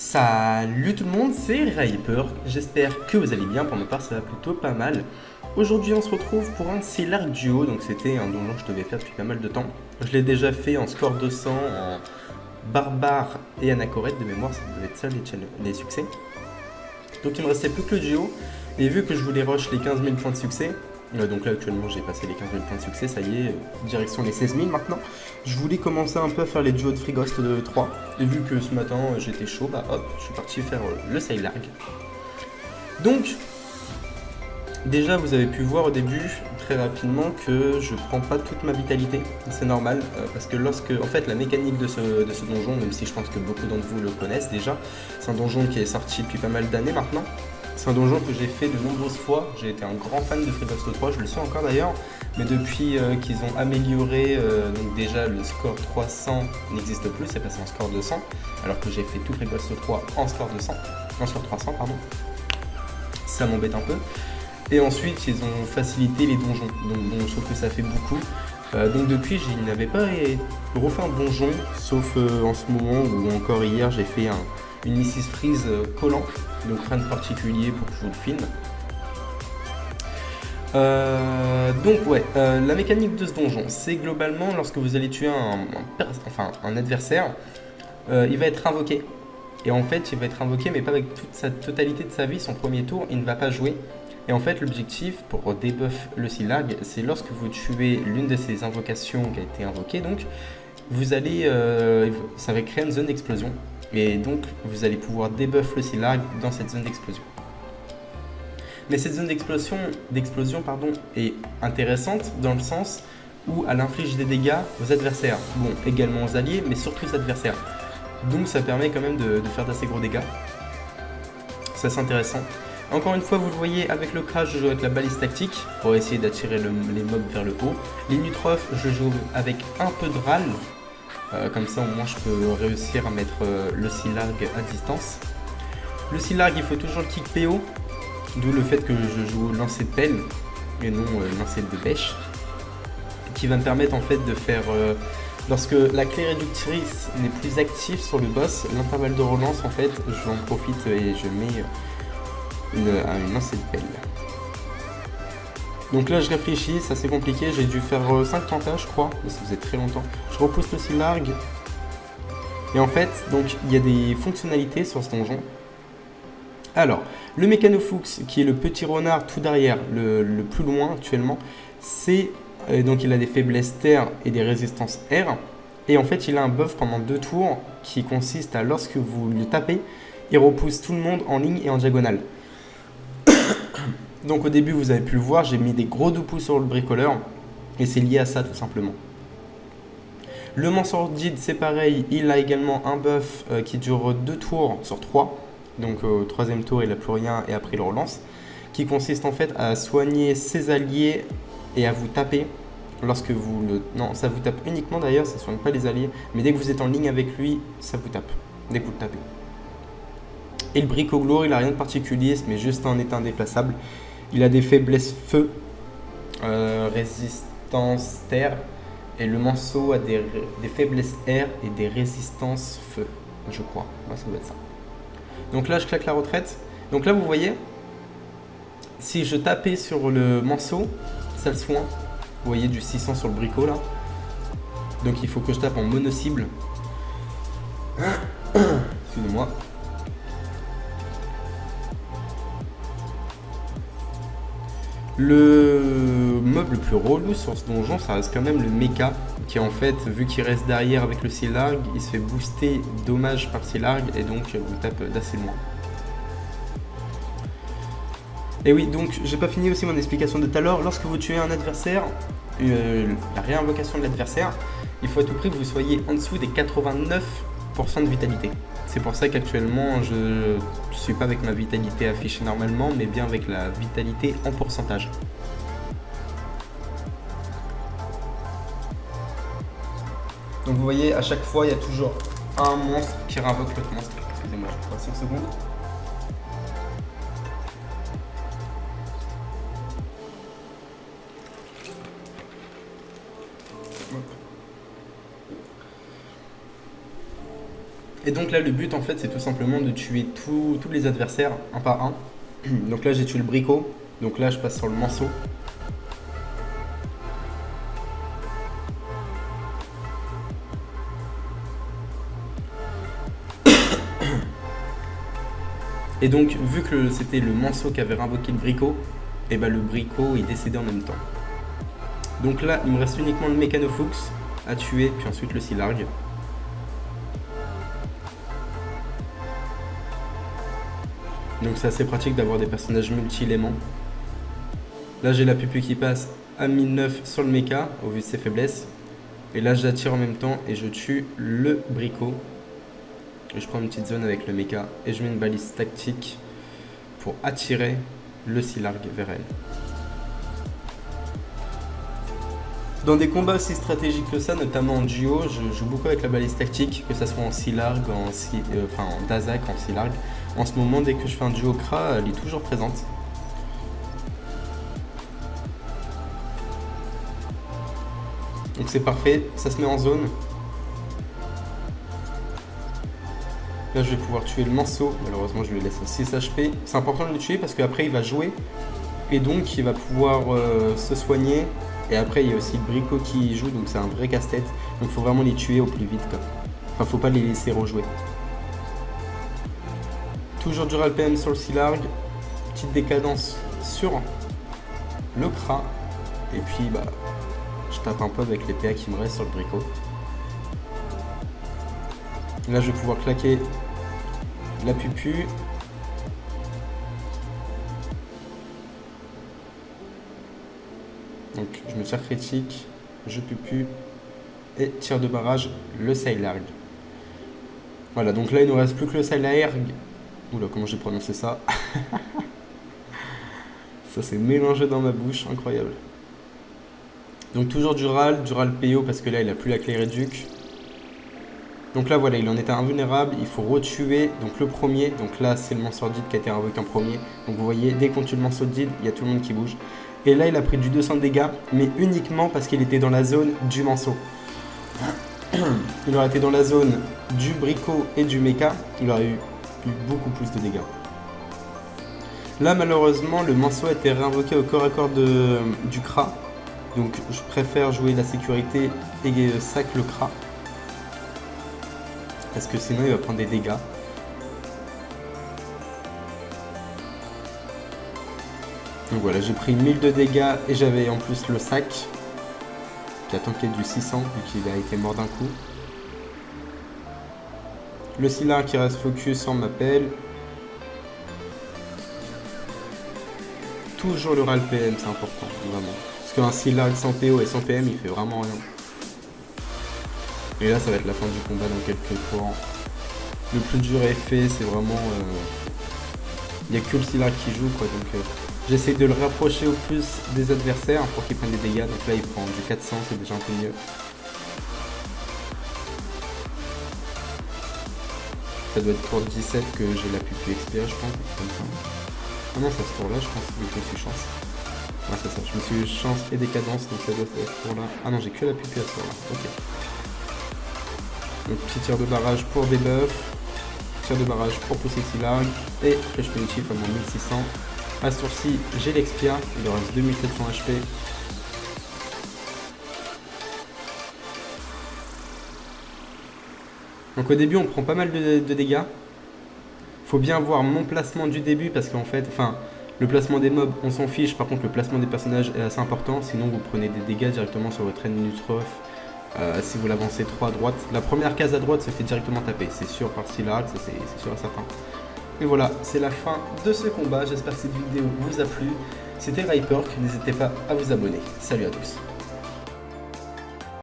Salut tout le monde, c'est Ryper, j'espère que vous allez bien, pour ma part ça va plutôt pas mal. Aujourd'hui on se retrouve pour un Sealarg duo, donc c'était un donjon que je devais faire depuis pas mal de temps. Je l'ai déjà fait en score 200, en barbare et anachorète de mémoire, ça devait être ça les succès. Donc il me restait plus que le duo, et vu que je voulais rush les 15 000 points de succès, donc là actuellement j'ai passé les 15 000 points de succès, ça y est, direction les 16 000 maintenant. Je voulais commencer un peu à faire les duos de Frigost de 3, et vu que ce matin j'étais chaud, bah hop, je suis parti faire le Sealarg. Donc, déjà vous avez pu voir au début, très rapidement, que je prends pas toute ma vitalité, c'est normal, parce que en fait la mécanique de ce donjon, même si je pense que beaucoup d'entre vous le connaissent déjà, c'est un donjon qui est sorti depuis pas mal d'années maintenant. C'est un donjon que j'ai fait de nombreuses fois, j'ai été un grand fan de Frigost 3, je le suis encore d'ailleurs, mais depuis qu'ils ont amélioré, donc déjà le score 300 n'existe plus, c'est passé en score 200, alors que j'ai fait tout Frigost 3 en score 300, pardon. Ça m'embête un peu. Et ensuite ils ont facilité les donjons, donc bon, je trouve que ça fait beaucoup. Donc depuis je n'avais pas refait un donjon, sauf en ce moment, ou encore hier j'ai fait une Mrs Freeze collant, donc rien de particulier pour que je vous le filme. Donc ouais, la mécanique de ce donjon, c'est globalement lorsque vous allez tuer un adversaire, il va être invoqué. Et en fait, il va être invoqué, mais pas avec toute sa totalité de sa vie. Son premier tour, il ne va pas jouer. Et en fait, l'objectif pour debuff le Sealarg, c'est lorsque vous tuez l'une de ces invocations qui a été invoquée, donc vous allez, ça va créer une zone d'explosion. Et donc, vous allez pouvoir debuff le Sealarg dans cette zone d'explosion. Mais cette zone d'explosion est intéressante dans le sens où elle inflige des dégâts aux adversaires. Bon, également aux alliés, mais surtout aux adversaires. Donc ça permet quand même de faire d'assez gros dégâts. Ça c'est intéressant. Encore une fois, vous le voyez, avec le crash, je joue avec la balise tactique pour essayer d'attirer les mobs vers le haut. Les Nutrof, je joue avec un peu de râle. Comme ça, au moins, je peux réussir à mettre le Sealarg à distance. Le Sealarg, il faut toujours le kick PO. D'où le fait que je joue lancer de pelle et non lancer de bêche. Qui va me permettre en fait de faire... lorsque la clé réductrice n'est plus active sur le boss, l'intervalle de relance, en fait, je en profite et je mets une lancée de pelle. Donc là, je réfléchis, c'est assez compliqué. J'ai dû faire 5 tentats, je crois, mais ça faisait très longtemps. Je repousse le Sealarg. Et en fait, donc, il y a des fonctionnalités sur ce donjon. Alors, le Mécanofuchs, qui est le petit renard tout derrière, le plus loin actuellement, c'est... donc il a des faiblesses terre et des résistances air. Et en fait il a un buff pendant 2 tours qui consiste à, lorsque vous le tapez, il repousse tout le monde en ligne et en diagonale. Donc au début vous avez pu le voir, j'ai mis des gros 2 pouces sur le bricoleur. Et c'est lié à ça tout simplement. Le Mansordid c'est pareil, il a également un buff qui dure 2 tours sur 3. Donc au 3e tour il n'a plus rien et après il relance. Qui consiste en fait à soigner ses alliés et à vous taper lorsque vous le... Non, ça vous tape uniquement d'ailleurs, ça ne soigne pas les alliés, mais dès que vous êtes en ligne avec lui, ça vous tape, dès que vous le tapez. Et le Bricoglour, il n'a rien de particulier, mais juste un état indéplaçable. Il a des faiblesses feu, résistance terre, et le Manceau a des faiblesses air et des résistances feu, je crois. Ouais, ça doit être ça. Donc là, je claque la retraite. Donc là, vous voyez, si je tapais sur le Manceau, ça le soin. Vous voyez du 600 sur le bricot là. Donc il faut que je tape en mono-cible. Excusez-moi. Le mob le plus relou sur ce donjon, ça reste quand même le mecha, qui en fait, vu qu'il reste derrière avec le Sealarg, il se fait booster dommage par Sealarg et donc vous tape d'assez loin. Et oui, donc j'ai pas fini aussi mon explication de tout à l'heure. Lorsque vous tuez un adversaire, la réinvocation de l'adversaire, il faut à tout prix que vous soyez en dessous des 89% de vitalité. C'est pour ça qu'actuellement je ne suis pas avec ma vitalité affichée normalement, mais bien avec la vitalité en pourcentage. Donc vous voyez, à chaque fois, il y a toujours un monstre qui réinvoque l'autre monstre. Excusez-moi, je vais passer une seconde. Et donc là, le but en fait, c'est tout simplement de tuer tous les adversaires un par un. Donc là, j'ai tué le bricot. Donc là, je passe sur le manceau. Et donc, vu que c'était le manceau qui avait invoqué le bricot, et bah le bricot est décédé en même temps. Donc là, il me reste uniquement le mécanofuchs à tuer, puis ensuite le Silargue. Donc c'est assez pratique d'avoir des personnages multi-éléments. Là j'ai la pupu qui passe à 1009 sur le méca, au vu de ses faiblesses. Et là j'attire en même temps et je tue le bricot. Et je prends une petite zone avec le méca et je mets une balise tactique pour attirer le Silargue vers elle. Dans des combats aussi stratégiques que ça, notamment en duo, je joue beaucoup avec la balise tactique, que ce soit en Silargue, en Dazak, en Silargue. En ce moment, dès que je fais un duo Kra, elle est toujours présente. Donc c'est parfait, ça se met en zone. Là je vais pouvoir tuer le manceau, malheureusement je lui laisse 6 HP. C'est important de le tuer parce qu'après il va jouer et donc il va pouvoir se soigner. Et après il y a aussi le bricot qui joue, donc c'est un vrai casse-tête. Donc il faut vraiment les tuer au plus vite quoi. Enfin faut pas les laisser rejouer. Toujours du RAL-PM sur le Silargue, petite décadence sur le Kra. Et puis bah je tape un peu avec les PA qui me restent sur le bricot. Là je vais pouvoir claquer la pupu. Donc je me tire critique, je pupu et tire de barrage le Silargue. Voilà, donc là il nous reste plus que le Silargue. Oula, comment j'ai prononcé ça? Ça s'est mélangé dans ma bouche, incroyable. Donc toujours du RAL PO parce que là il a plus la clé réduc. Donc là voilà, il en était invulnérable, il faut retuer donc le premier. Donc là c'est le Manceau-Sordide qui a été invoqué en premier. Donc vous voyez, dès qu'on tue le Manceau-Sordide, il y a tout le monde qui bouge. Et là il a pris du 200 de dégâts, mais uniquement parce qu'il était dans la zone du manceau. Il aurait été dans la zone du bricot et du méca, il aurait eu beaucoup plus de dégâts. Là malheureusement le manceau a été réinvoqué au corps à corps du Kra. Donc je préfère jouer la sécurité et sac le Kra. Parce que sinon il va prendre des dégâts. Donc voilà, j'ai pris 1000 de dégâts et j'avais en plus le sac qui a tanké du 600 vu qu'il a été mort d'un coup. Le Silargue qui reste focus en m'appelle. Toujours le RAL-PM, c'est important, vraiment. Parce qu'un Silargue sans PO et sans PM, il fait vraiment rien. Et là, ça va être la fin du combat dans quelques fois. Le plus dur est fait, c'est vraiment... Il n'y a que le Silargue qui joue, quoi. Donc j'essaie de le rapprocher au plus des adversaires pour qu'il prenne des dégâts. Donc là, il prend du 400, c'est déjà un peu mieux. Ça doit être tour 17 que j'ai la pupu expire, je pense, comme ça. Ah non, ça se tour là, je pense, vu que je suis chance. Ouais, c'est ça, je me suis chance et décadence, donc ça doit être ce tour là. Ah non, j'ai que la pupu à ce tour là, ok. Donc petit tir de barrage pour debuff, tir de barrage pour pousser le Silargue, et flèche punitive à mon 1600. À ce tour-ci, j'ai l'expia, il me reste 2700 HP. Donc au début on prend pas mal de dégâts. Faut bien voir mon placement du début parce qu'en fait, le placement des mobs on s'en fiche, par contre le placement des personnages est assez important, sinon vous prenez des dégâts directement sur votre ennemi Nutrof si vous l'avancez trop à droite. La première case à droite se fait directement taper, c'est sûr par Silargue, ça c'est sûr et certain. Et voilà, c'est la fin de ce combat, j'espère que cette vidéo vous a plu. C'était Raiperk, n'hésitez pas à vous abonner. Salut à tous.